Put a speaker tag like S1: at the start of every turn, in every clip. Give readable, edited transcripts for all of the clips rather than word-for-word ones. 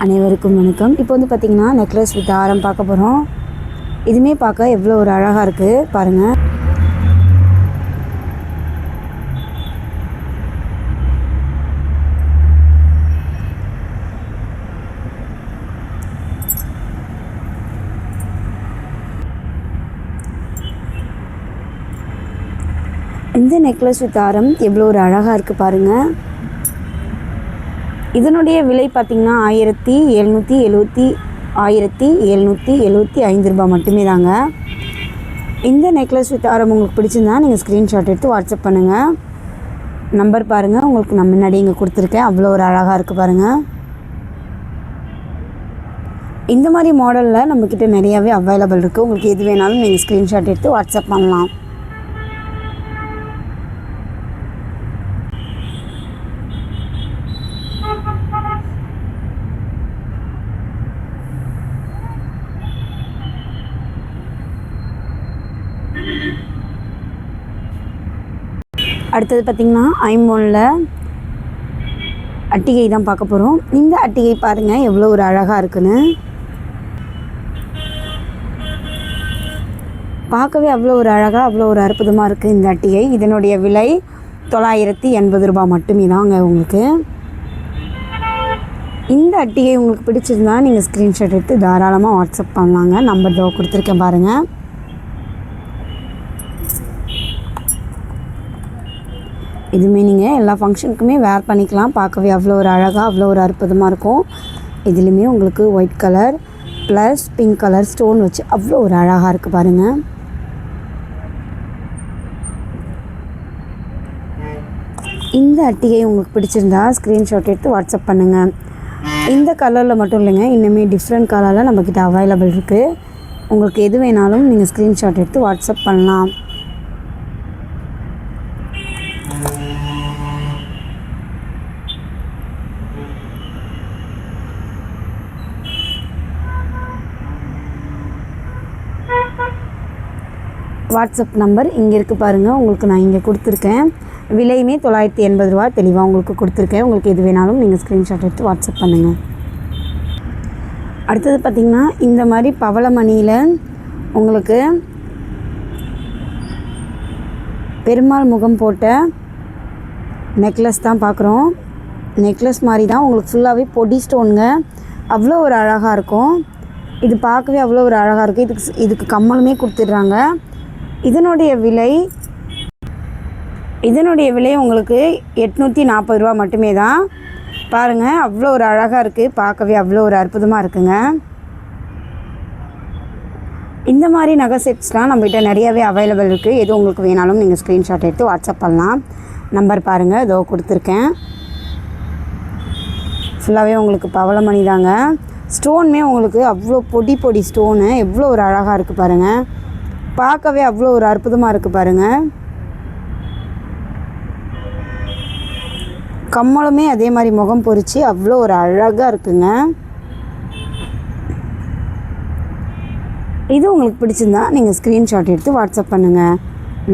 S1: அனைவருக்கும் வணக்கம். இப்போ வந்து பார்த்திங்கன்னா நெக்லஸ் வித் ஆரம் பார்க்க போகிறோம். இதுவுமே பார்க்க எவ்வளோ ஒரு அழகாக இருக்குது பாருங்கள். இந்த நெக்லஸ் வித் ஆரம் எவ்வளோ ஒரு அழகாக இருக்குது பாருங்கள். இதனுடைய விலை பார்த்திங்கன்னா 1775 ரூபா மட்டுமே தாங்க. இந்த நெக்லஸ் வித் ஆரம் உங்களுக்கு பிடிச்சிருந்தா நீங்கள் ஸ்க்ரீன்ஷாட் எடுத்து வாட்ஸ்அப் பண்ணுங்கள். நம்பர் பாருங்கள், உங்களுக்கு நான் முன்னாடி இங்கே கொடுத்துருக்கேன். அவ்வளோ ஒரு அழகாக இருக்குது பாருங்கள். இந்த மாதிரி மாடலில் நம்மக்கிட்ட நிறையாவே அவைலபிள் இருக்குது. உங்களுக்கு எது வேணாலும் நீங்கள் ஸ்க்ரீன்ஷாட் எடுத்து வாட்ஸ்அப் பண்ணலாம். அடுத்தது பார்த்திங்கன்னா ஐம்பொனில் அட்டிகை தான் பார்க்க போகிறோம். இந்த அட்டிகை பாருங்கள் எவ்வளோ ஒரு அழகாக இருக்குன்னு. பார்க்கவே அவ்வளோ ஒரு அழகாக அவ்வளோ ஒரு அற்புதமாக இருக்குது இந்த அட்டிகை. இதனுடைய விலை 980 ரூபா மட்டுமே தாங்க உங்களுக்கு. இந்த அட்டிகை உங்களுக்கு பிடிச்சிருந்தா நீங்கள் ஸ்க்ரீன்ஷாட் எடுத்து தாராளமாக வாட்ஸ்அப் பண்ணலாங்க. நம்பர் தான் கொடுத்துருக்கேன் பாருங்கள். இதுவுமே நீங்கள் எல்லா ஃபங்க்ஷனுக்குமே வேர் பண்ணிக்கலாம். பார்க்கவே அவ்வளோ ஒரு அழகாக அவ்வளோ ஒரு அற்புதமாக இருக்கும். இதுலேயுமே உங்களுக்கு white colour plus pink colour stone வச்சு அவ்வளோ ஒரு அழகாக இருக்குது பாருங்கள். இந்த அட்டிகை உங்களுக்கு பிடிச்சிருந்தா ஸ்க்ரீன்ஷாட் எடுத்து வாட்ஸ்அப் பண்ணுங்கள். இந்த கலரில் மட்டும் இல்லைங்க, இன்னுமே டிஃப்ரெண்ட் கலரில் நம்மக்கிட்ட அவைலபிள் இருக்குது. உங்களுக்கு எது வேணாலும் நீங்கள் ஸ்க்ரீன்ஷாட் எடுத்து வாட்ஸ்அப் பண்ணலாம். வாட்ஸ்அப் நம்பர் இங்கே இருக்குது பாருங்கள். உங்களுக்கு நான் இங்கே கொடுத்துருக்கேன். விலையுமே 980 ரூபா தெளிவாக உங்களுக்கு கொடுத்துருக்கேன். உங்களுக்கு எது வேணாலும் நீங்கள் ஸ்க்ரீன்ஷாட் எடுத்து வாட்ஸ்அப் பண்ணுங்கள். அடுத்தது பார்த்திங்கன்னா இந்த மாதிரி பவளமணியில் உங்களுக்கு பெருமாள் முகம் போட்ட நெக்லஸ் தான் பார்க்குறோம். நெக்லஸ் மாதிரி தான் உங்களுக்கு ஃபுல்லாகவே பொடி ஸ்டோனுங்க. அவ்வளோ ஒரு அழகாக இருக்கும். இது பார்க்கவே அவ்வளோ ஒரு அழகாக இருக்குது. இதுக்கு கம்மலுமே கொடுத்துட்றாங்க. இதனுடைய விலை உங்களுக்கு 840 ரூபா மட்டுமே தான். பாருங்கள் அவ்வளோ ஒரு அழகாக இருக்குது. பார்க்கவே அவ்வளோ ஒரு அற்புதமாக இருக்குங்க. இந்த மாதிரி நகை செட்ஸ்லாம் நம்மகிட்ட நிறையாவே அவைலபிள் இருக்குது. எது உங்களுக்கு வேணாலும் நீங்கள் ஸ்க்ரீன்ஷாட் எடுத்து வாட்ஸ்அப் பண்ணலாம். நம்பர் பாருங்கள், இதோ கொடுத்துருக்கேன். ஃபுல்லாகவே உங்களுக்கு பவளமணி தாங்க. ஸ்டோனுமே உங்களுக்கு அவ்வளோ பொடி ஸ்டோனு எவ்வளோ ஒரு அழகாக இருக்குது பாருங்கள். பார்க்கவே அவ்வளோ ஒரு அற்புதமாக இருக்குது பாருங்கள். கம்மலுமே அதே மாதிரி முகம் பொறிச்சு அவ்வளோ ஒரு அழகாக இருக்குங்க. இது உங்களுக்கு பிடிச்சிருந்தா நீங்கள் ஸ்க்ரீன்ஷாட் எடுத்து வாட்ஸ்அப் பண்ணுங்கள்.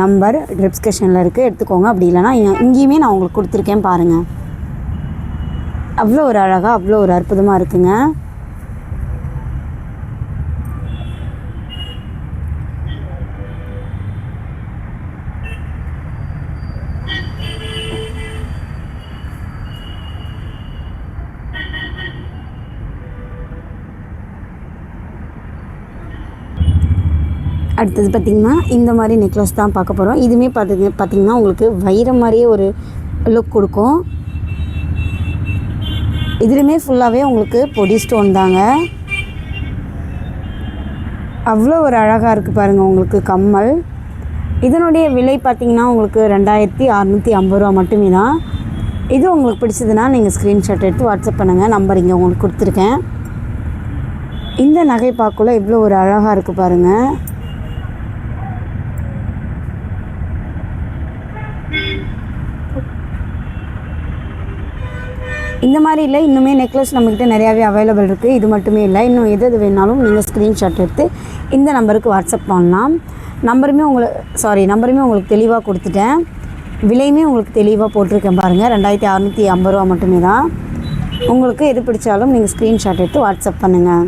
S1: நம்பர் டிஸ்கிரிப்ஷனில் இருக்குது, எடுத்துக்கோங்க. அப்படி இல்லைனா இங்கேயுமே நான் உங்களுக்கு கொடுத்துருக்கேன் பாருங்கள். அவ்வளோ ஒரு அழகாக அவ்வளோ ஒரு அற்புதமாக இருக்குங்க. அடுத்தது பார்த்திங்கன்னா இந்த மாதிரி நெக்லஸ் தான் பார்க்க போகிறோம். இதுவுமே பார்த்திங்கன்னா உங்களுக்கு வைரம் மாதிரியே ஒரு லுக் கொடுக்கும். இதுலேயுமே ஃபுல்லாகவே உங்களுக்கு பொடி ஸ்டோன் தாங்க. அவ்வளோ ஒரு அழகாக இருக்குது பாருங்கள் உங்களுக்கு கம்மல். இதனுடைய விலை பார்த்திங்கன்னா உங்களுக்கு 2650 ரூபா மட்டுமே தான். இது உங்களுக்கு பிடிச்சதுன்னா நீங்கள் ஸ்க்ரீன்ஷாட் எடுத்து வாட்ஸ்அப் பண்ணுங்கள். நம்பர் இங்கே உங்களுக்கு கொடுத்துருக்கேன். இந்த நகை பார்க்கல எவ்வளோ ஒரு அழகாக இருக்குது பாருங்கள். இந்த மாதிரி இல்லை, இன்னுமே நெக்லஸ் நம்மக்கிட்ட நிறையாவே அவைலபிள் இருக்குது. இது மட்டுமே இல்லை, இன்னும் எது வேணாலும் நீங்கள் ஸ்க்ரீன்ஷாட் எடுத்து இந்த நம்பருக்கு வாட்ஸ்அப் பண்ணலாம். நம்பருமே உங்களுக்கு தெளிவாக கொடுத்துட்டேன். விலையுமே உங்களுக்கு தெளிவாக போட்டிருக்கேன் பாருங்கள். 2650 ரூபா மட்டுமே தான். உங்களுக்கு எது பிடிச்சாலும் நீங்கள் ஸ்க்ரீன்ஷாட் எடுத்து வாட்ஸ்அப் பண்ணுங்கள்.